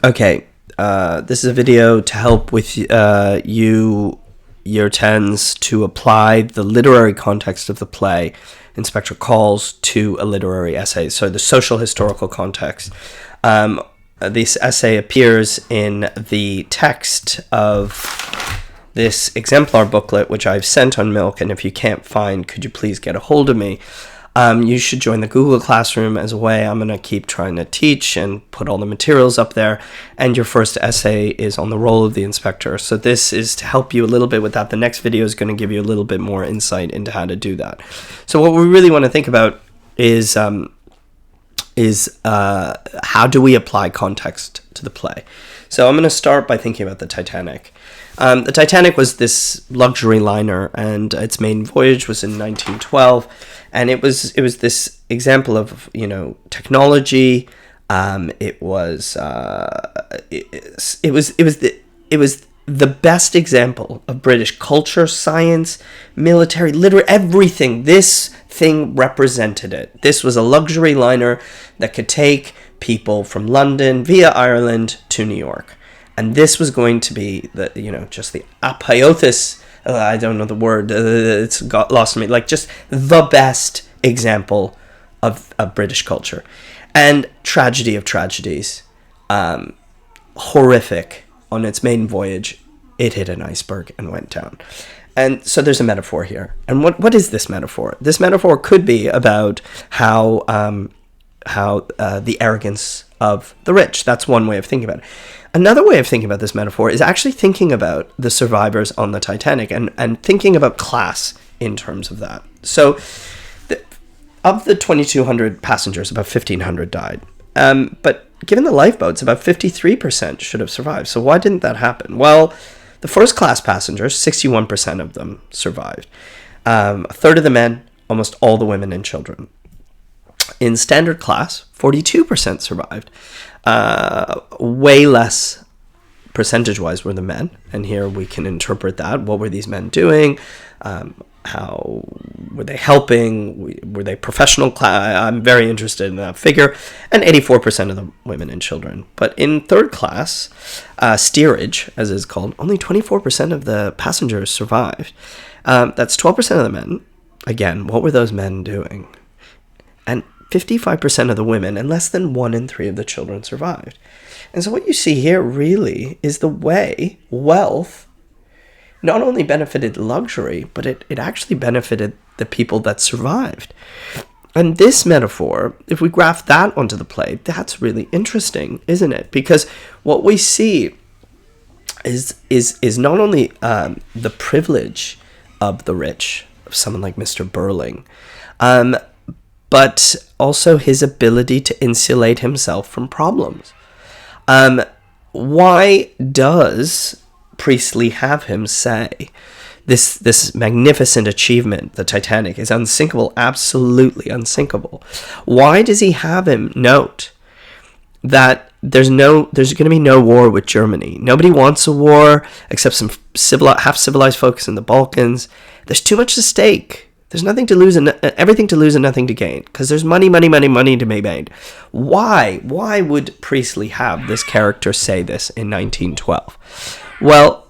Okay, this is a video to help with you, year 10s, to apply the literary context of the play Inspector Calls to a literary essay. So the social historical context. This essay appears in the text of this exemplar booklet, which I've sent on Milk, and if you can't find, could you please get a hold of me? You should join the Google Classroom as a way. I'm going to keep trying to teach and put all the materials up there. And your first essay is on the role of the inspector. So this is to help you a little bit with that. The next video is going to give you a little bit more insight into how to do that. So what we really want to think about is how do we apply context to the play? So I'm going to start by thinking about the Titanic. The Titanic was this luxury liner, and its main voyage was in 1912, and it was this example of technology. It was the best example of British culture, science, military, literary, everything. This thing represented it. This was a luxury liner that could take people from London via Ireland to New York. And this was going to be just the apotheosis. I don't know the word. It's got lost in me. Like just the best example of British culture, and tragedy of tragedies. Horrific. On its maiden voyage, it hit an iceberg and went down. And so there's a metaphor here. And what is this metaphor? This metaphor could be about how the arrogance of the rich. That's one way of thinking about it. Another way of thinking about this metaphor is actually thinking about the survivors on the Titanic and thinking about class in terms of that. So of the 2,200 passengers, about 1,500 died. But given the lifeboats, about 53% should have survived. So why didn't that happen? Well, the first class passengers, 61% of them survived. A third of the men, almost all the women and children. In standard class, 42% survived. Way less percentage-wise were the men. And here we can interpret that. What were these men doing? How were they helping? Were they professional class? I'm very interested in that figure. And 84% of the women and children. But in third class, steerage, as it's called, only 24% of the passengers survived. That's 12% of the men. Again, what were those men doing? And 55% of the women and less than 1 in 3 of the children survived. And so what you see here really is the way wealth not only benefited luxury, but it actually benefited the people that survived. And this metaphor, if we graph that onto the play, that's really interesting, isn't it? Because what we see is not only the privilege of the rich, of someone like Mr. Burling, but also his ability to insulate himself from problems. Why does Priestley have him say this magnificent achievement, the Titanic, is unsinkable, absolutely unsinkable? Why does he have him note that there's going to be no war with Germany? Nobody wants a war except some half-civilized folks in the Balkans. There's too much at stake. There's nothing to lose and everything to lose and nothing to gain, because there's money to be made. Why would Priestley have this character say this in 1912? Well,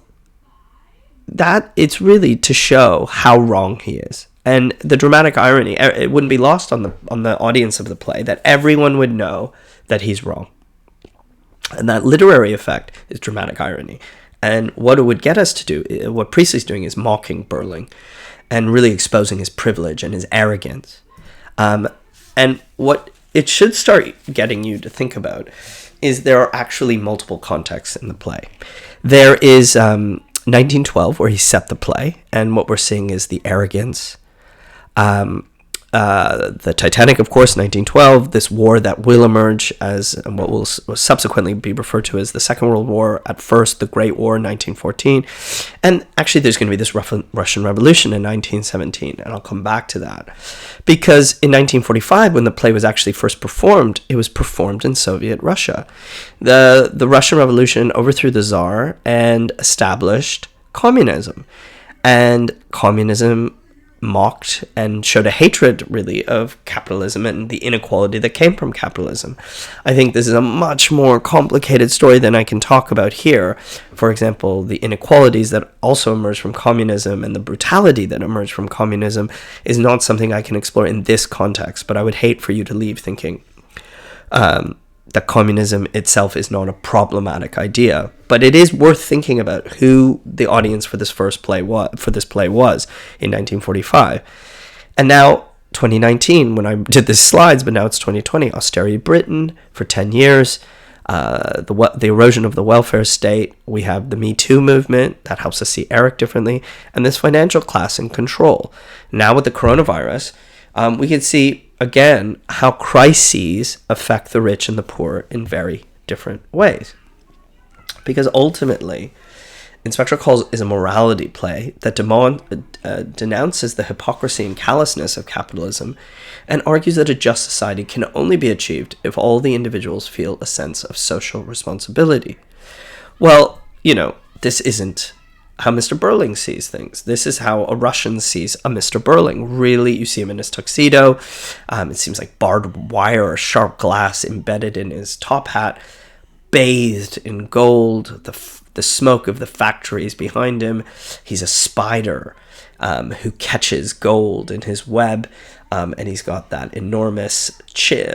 that it's really to show how wrong he is. And the dramatic irony, it wouldn't be lost on the audience of the play that everyone would know that he's wrong. And that literary effect is dramatic irony. And what it would get us to do, what Priestley's doing, is mocking Burling and really exposing his privilege and his arrogance. And what it should start getting you to think about is there are actually multiple contexts in the play. There is 1912, where he set the play, and what we're seeing is the arrogance. The Titanic, of course, 1912, this war that will emerge as what will subsequently be referred to as the Second World War, at first the Great War in 1914, and actually there's going to be this Russian Revolution in 1917, and I'll come back to that, because in 1945, when the play was actually first performed, it was performed in Soviet Russia. The Russian Revolution overthrew the Tsar and established communism, and communism mocked and showed a hatred, really, of capitalism and the inequality that came from capitalism. I think this is a much more complicated story than I can talk about here. For example, the inequalities that also emerged from communism and the brutality that emerged from communism is not something I can explore in this context, but I would hate for you to leave thinking that communism itself is not a problematic idea. But it is worth thinking about who the audience for this play was in 1945. And now 2019, when I did these slides, but now it's 2020, austerity Britain for 10 years, the erosion of the welfare state, we have the Me Too movement that helps us see Eric differently, and this financial class in control. Now with the coronavirus, we can see again how crises affect the rich and the poor in very different ways. Because ultimately, Inspector Calls is a morality play that denounces the hypocrisy and callousness of capitalism and argues that a just society can only be achieved if all the individuals feel a sense of social responsibility. Well, this isn't how Mr. Burling sees things. This is how a Russian sees a Mr. Burling. Really, you see him in his tuxedo. It seems like barbed wire or sharp glass embedded in his top hat, bathed in gold, the smoke of the factories behind him. He's a spider who catches gold in his web, and he's got that enormous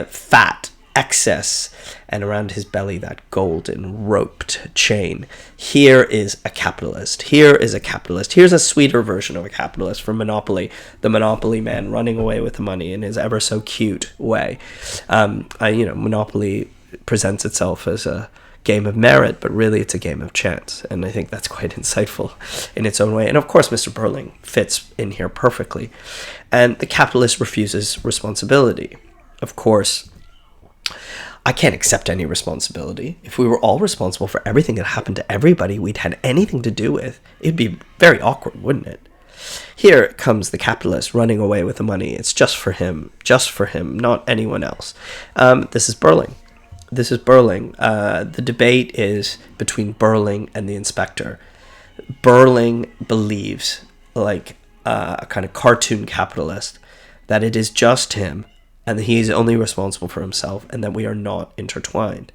fat excess, and around his belly that golden roped chain. Here is a capitalist. Here's a sweeter version of a capitalist from Monopoly, the Monopoly man running away with the money in his ever so cute way. Monopoly presents itself as a game of merit, but really it's a game of chance, and I think that's quite insightful in its own way. And of course Mr. Burling fits in here perfectly, and the capitalist refuses responsibility. Of course, I can't accept any responsibility. If we were all responsible for everything that happened to everybody we'd had anything to do with, it'd be very awkward, wouldn't it? Here comes the capitalist running away with the money. It's just for him, not anyone else. This is Burling. The debate is between Burling and the inspector. Burling believes, like a kind of cartoon capitalist, that it is just him and that he's only responsible for himself and that we are not intertwined.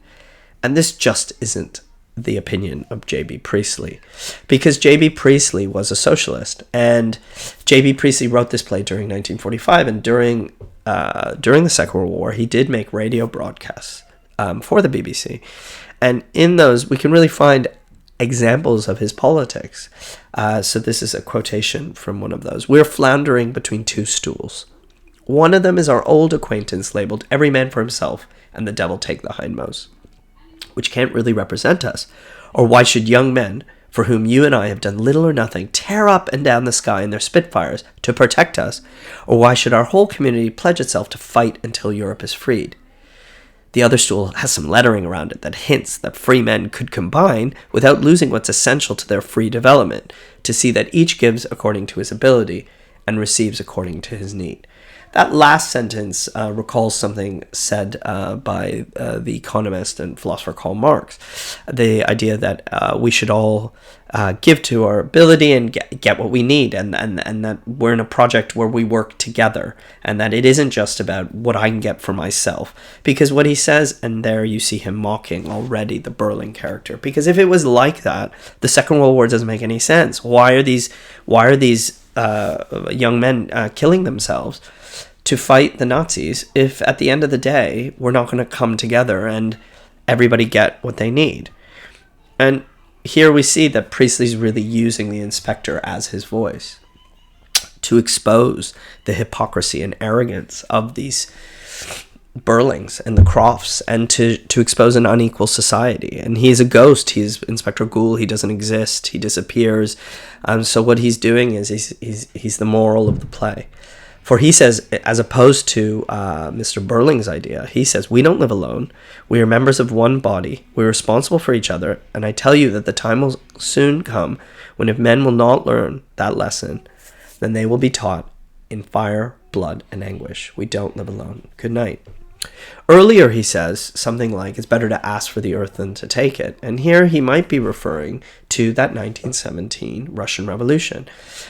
And this just isn't the opinion of J.B. Priestley, because J.B. Priestley was a socialist, and J.B. Priestley wrote this play during 1945, and during the Second World War, he did make radio broadcasts for the BBC, and in those we can really find examples of his politics. So this is a quotation from one of those. "We're floundering between two stools. One of them is our old acquaintance labeled 'Every man for himself and the devil take the hindmost,' which can't really represent us. Or why should young men, for whom you and I have done little or nothing, tear up and down the sky in their Spitfires to protect us? Or why should our whole community pledge itself to fight until Europe is freed? The other stool has some lettering around it that hints that free men could combine without losing what's essential to their free development, to see that each gives according to his ability and receives according to his need." That last sentence recalls something said by the economist and philosopher Karl Marx, the idea that we should all give to our ability and get what we need, and that we're in a project where we work together, and that it isn't just about what I can get for myself. Because what he says, and there you see him mocking already the Burling character, because if it was like that, the Second World War doesn't make any sense. Why are these young men killing themselves to fight the Nazis if at the end of the day we're not going to come together and everybody get what they need? And here we see that Priestley's really using the inspector as his voice to expose the hypocrisy and arrogance of these Burlings and the Crofts, and to expose an unequal society. And he's a ghost. He's Inspector Gould. He doesn't exist. He disappears. So what he's doing is he's the moral of the play. For he says, as opposed to Mr. Burling's idea, he says, "We don't live alone. We are members of one body. We're responsible for each other. And I tell you that the time will soon come when if men will not learn that lesson, then they will be taught in fire, blood, and anguish. We don't live alone. Good night." Earlier, he says something like, it's better to ask for the earth than to take it. And here he might be referring to that 1917 Russian Revolution,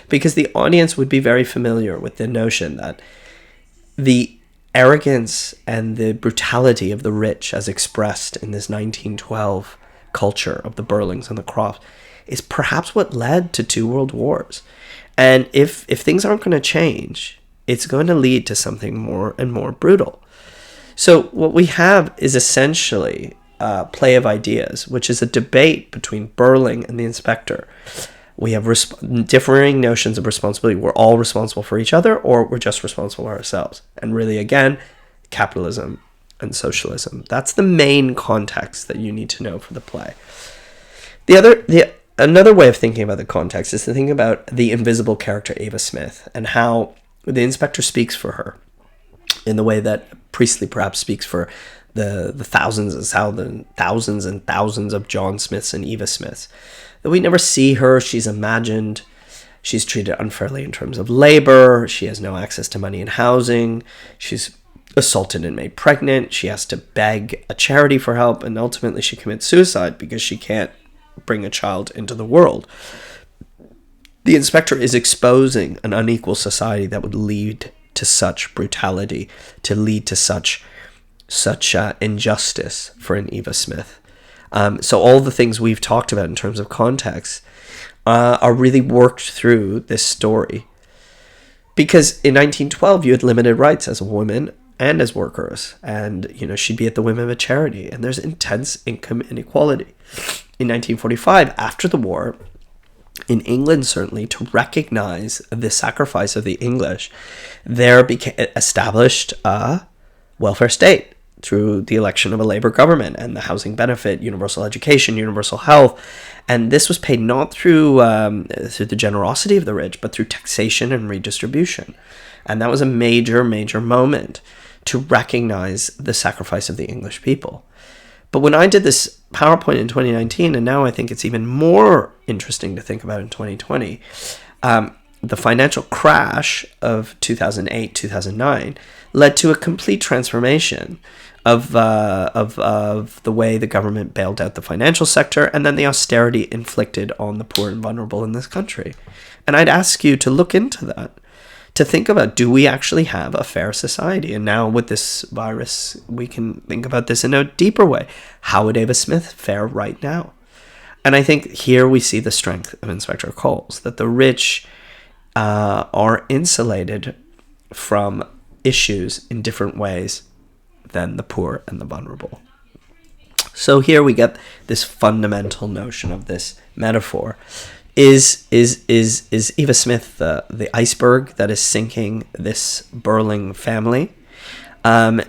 because the audience would be very familiar with the notion that the arrogance and the brutality of the rich, as expressed in this 1912 culture of the Burlings and the Crofts, is perhaps what led to 2 world wars. And if things aren't going to change, it's going to lead to something more and more brutal. So what we have is essentially a play of ideas, which is a debate between Burling and the inspector. We have differing notions of responsibility. We're all responsible for each other, or we're just responsible for ourselves. And really, again, capitalism and socialism. That's the main context that you need to know for the play. Another way of thinking about the context is to think about the invisible character Ava Smith and how the inspector speaks for her in the way that Priestley perhaps speaks for the thousands and thousands of John Smiths and Eva Smiths. That we never see her, she's imagined, she's treated unfairly in terms of labor, she has no access to money and housing, she's assaulted and made pregnant, she has to beg a charity for help, and ultimately she commits suicide because she can't bring a child into the world. The inspector is exposing an unequal society that would lead to such brutality, to lead to such injustice for an Eva Smith. So all the things we've talked about in terms of context are really worked through this story. Because in 1912, you had limited rights as a woman and as workers. And, she'd be at the whim of a charity. And there's intense income inequality. In 1945, after the war, in England certainly, to recognize the sacrifice of the English, there established a welfare state through the election of a Labour government and the housing benefit, universal education, universal health. And this was paid not through the generosity of the rich, but through taxation and redistribution. And that was a major, major moment to recognize the sacrifice of the English people. But when I did this PowerPoint in 2019, and now I think it's even more interesting to think about in 2020, the financial crash of 2008, 2009 led to a complete transformation of the way the government bailed out the financial sector, and then the austerity inflicted on the poor and vulnerable in this country. And I'd ask you to look into that, to think about, do we actually have a fair society? And now with this virus, we can think about this in a deeper way. How would Ava Smith fare right now? And I think here we see the strength of Inspector Coles, that the rich are insulated from issues in different ways than the poor and the vulnerable. So here we get this fundamental notion of this metaphor. Is Eva Smith the iceberg that is sinking this Burling family? Could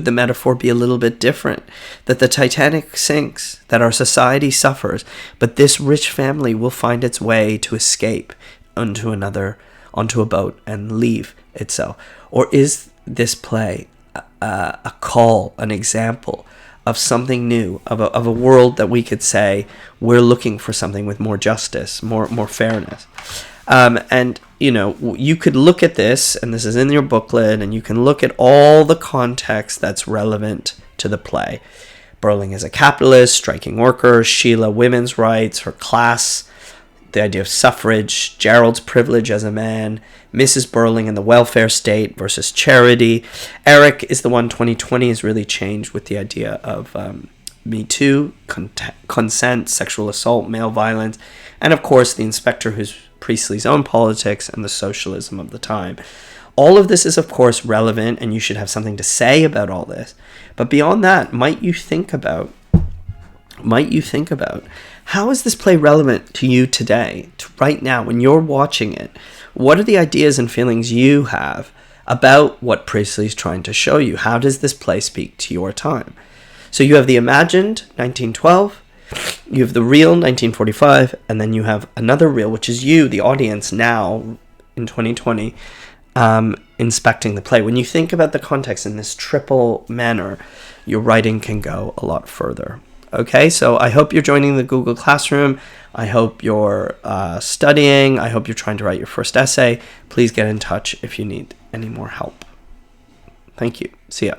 the metaphor be a little bit different? That the Titanic sinks, that our society suffers, but this rich family will find its way to escape onto a boat and leave itself? Or is this play a call, an example of something new, of a world that we could say we're looking for something with more justice, more fairness? And you could look at this, and this is in your booklet, and you can look at all the context that's relevant to the play. Burling is a capitalist, striking workers, Sheila, women's rights, her class, the idea of suffrage, Gerald's privilege as a man, Mrs. Burling and the welfare state versus charity. Eric is the one 2020 has really changed with the idea of Me Too, consent, sexual assault, male violence, and of course the inspector who's Priestley's own politics and the socialism of the time. All of this is of course relevant, and you should have something to say about all this. But beyond that, might you think about how is this play relevant to you today, to right now, when you're watching it? What are the ideas and feelings you have about what Priestley's trying to show you? How does this play speak to your time? So you have the imagined 1912, you have the real 1945, and then you have another real, which is you, the audience, now in 2020, inspecting the play. When you think about the context in this triple manner, your writing can go a lot further. Okay, so I hope you're joining the Google Classroom. I hope you're studying. I hope you're trying to write your first essay. Please get in touch if you need any more help. Thank you. See ya.